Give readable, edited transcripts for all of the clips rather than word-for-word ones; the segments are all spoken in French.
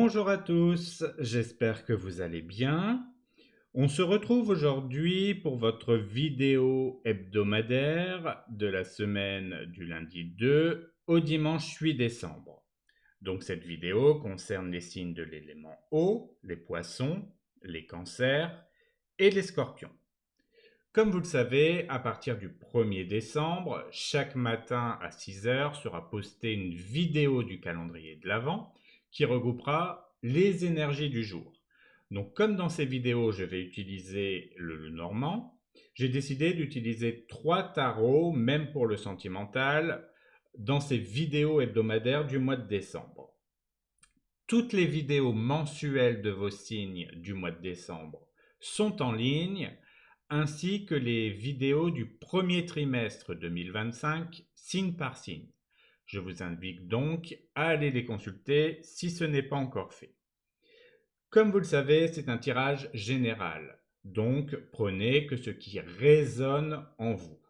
Bonjour à tous, j'espère que vous allez bien. On se retrouve aujourd'hui pour votre vidéo hebdomadaire de la semaine du lundi 2 au dimanche 8 décembre. Donc cette vidéo concerne les signes de l'élément eau, les poissons, les cancers et les scorpions. Comme vous le savez, à partir du 1er décembre, chaque matin à 6 heures sera postée une vidéo du calendrier de l'Avent qui regroupera les énergies du jour. Donc comme dans ces vidéos, je vais utiliser le normand, j'ai décidé d'utiliser 3 tarots, même pour le sentimental, dans ces vidéos hebdomadaires du mois de décembre. Toutes les vidéos mensuelles de vos signes du mois de décembre sont en ligne, ainsi que les vidéos du premier trimestre 2025, signe par signe. Je vous invite donc à aller les consulter si ce n'est pas encore fait. Comme vous le savez, c'est un tirage général, donc prenez que ce qui résonne en vous.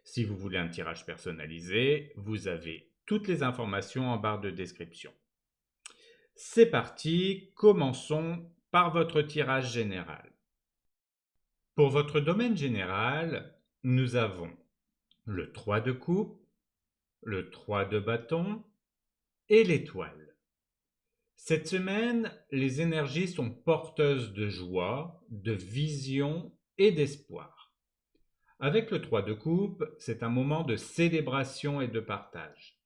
Si vous voulez un tirage personnalisé, vous avez toutes les informations en barre de description. C'est parti, commençons par votre tirage général. Pour votre domaine général, nous avons le 3 de coupe, le 3 de bâton et l'étoile. Cette semaine, les énergies sont porteuses de joie, de vision et d'espoir. Avec le 3 de coupe, c'est un moment de célébration et de partage.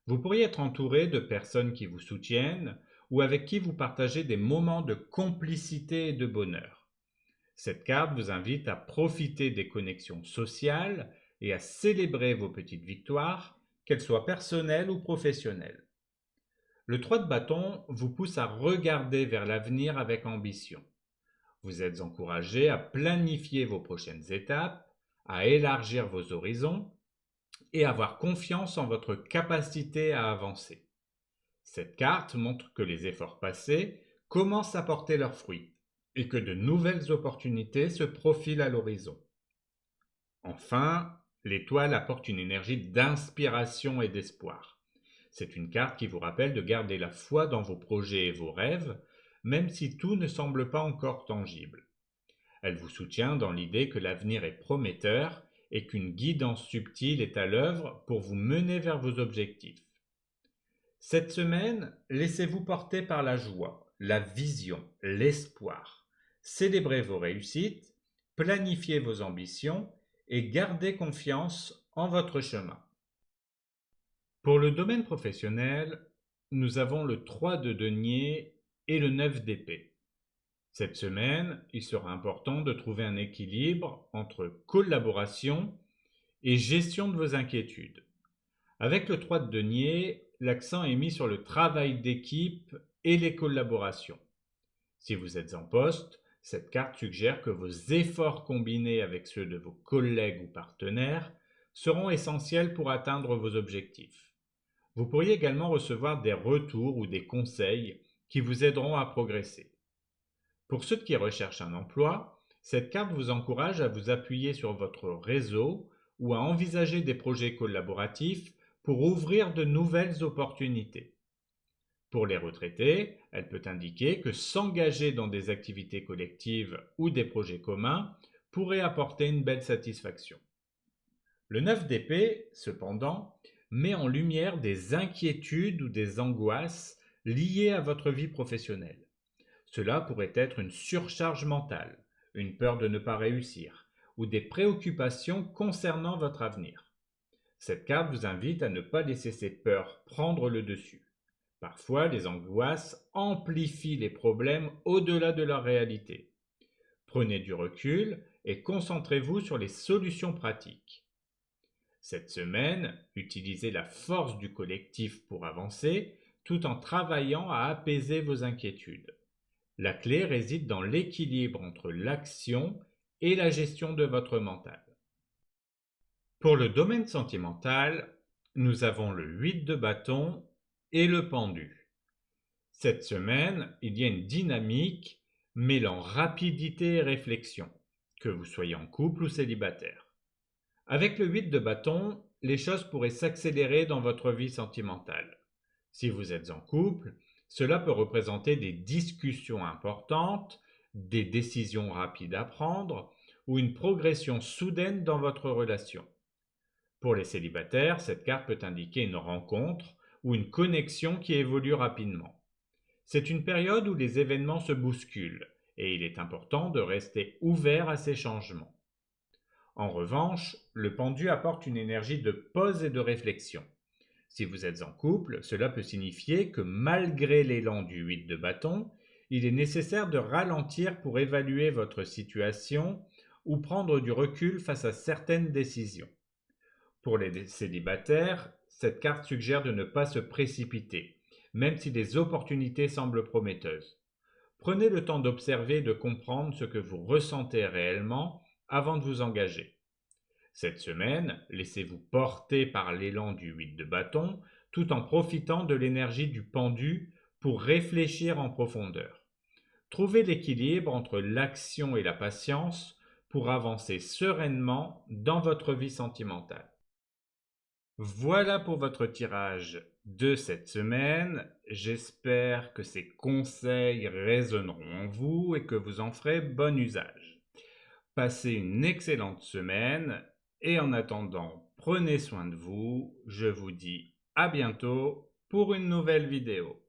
Vous pourriez être entouré de personnes qui vous soutiennent ou avec qui vous partagez des moments de complicité et de bonheur. Cette carte vous invite à profiter des connexions sociales et à célébrer vos petites victoires, qu'elles soient personnelles ou professionnelles. Le 3 de bâton vous pousse à regarder vers l'avenir avec ambition. Vous êtes encouragé à planifier vos prochaines étapes, à élargir vos horizons et à avoir confiance en votre capacité à avancer. Cette carte montre que les efforts passés commencent à porter leurs fruits et que de nouvelles opportunités se profilent à l'horizon. Enfin, l'étoile apporte une énergie d'inspiration et d'espoir. C'est une carte qui vous rappelle de garder la foi dans vos projets et vos rêves, même si tout ne semble pas encore tangible. Elle vous soutient dans l'idée que l'avenir est prometteur et qu'une guidance subtile est à l'œuvre pour vous mener vers vos objectifs. Cette semaine, laissez-vous porter par la joie, la vision, l'espoir. Célébrez vos réussites, planifiez vos ambitions et gardez confiance en votre chemin. Pour le domaine professionnel, nous avons le 3 de denier et le 9 d'épée. Cette semaine, il sera important de trouver un équilibre entre collaboration et gestion de vos inquiétudes. Avec le 3 de denier, l'accent est mis sur le travail d'équipe et les collaborations. Si vous êtes en poste, cette carte suggère que vos efforts combinés avec ceux de vos collègues ou partenaires seront essentiels pour atteindre vos objectifs. Vous pourriez également recevoir des retours ou des conseils qui vous aideront à progresser. Pour ceux qui recherchent un emploi, cette carte vous encourage à vous appuyer sur votre réseau ou à envisager des projets collaboratifs pour ouvrir de nouvelles opportunités. Pour les retraités, elle peut indiquer que s'engager dans des activités collectives ou des projets communs pourrait apporter une belle satisfaction. Le 9 d'épée, cependant, met en lumière des inquiétudes ou des angoisses liées à votre vie professionnelle. Cela pourrait être une surcharge mentale, une peur de ne pas réussir ou des préoccupations concernant votre avenir. Cette carte vous invite à ne pas laisser ces peurs prendre le dessus. Parfois, les angoisses amplifient les problèmes au-delà de leur réalité. Prenez du recul et concentrez-vous sur les solutions pratiques. Cette semaine, utilisez la force du collectif pour avancer tout en travaillant à apaiser vos inquiétudes. La clé réside dans l'équilibre entre l'action et la gestion de votre mental. Pour le domaine sentimental, nous avons le 8 de bâton et le pendu. Cette semaine, il y a une dynamique mêlant rapidité et réflexion, que vous soyez en couple ou célibataire. Avec le 8 de bâton, les choses pourraient s'accélérer dans votre vie sentimentale. Si vous êtes en couple, Cela peut représenter des discussions importantes, des décisions rapides à prendre ou une progression soudaine dans votre relation. Pour les célibataires, cette carte peut indiquer une rencontre ou une connexion qui évolue rapidement. C'est une période où les événements se bousculent et il est important de rester ouvert à ces changements. En revanche, le pendu apporte une énergie de pause et de réflexion. Si vous êtes en couple, cela peut signifier que malgré l'élan du 8 de bâton, il est nécessaire de ralentir pour évaluer votre situation ou prendre du recul face à certaines décisions. Pour les célibataires, cette carte suggère de ne pas se précipiter, même si les opportunités semblent prometteuses. Prenez le temps d'observer et de comprendre ce que vous ressentez réellement avant de vous engager. Cette semaine, laissez-vous porter par l'élan du 8 de bâton tout en profitant de l'énergie du pendu pour réfléchir en profondeur. Trouvez l'équilibre entre l'action et la patience pour avancer sereinement dans votre vie sentimentale. Voilà pour votre tirage de cette semaine. J'espère que ces conseils résonneront en vous et que vous en ferez bon usage. Passez une excellente semaine et en attendant, prenez soin de vous. Je vous dis à bientôt pour une nouvelle vidéo.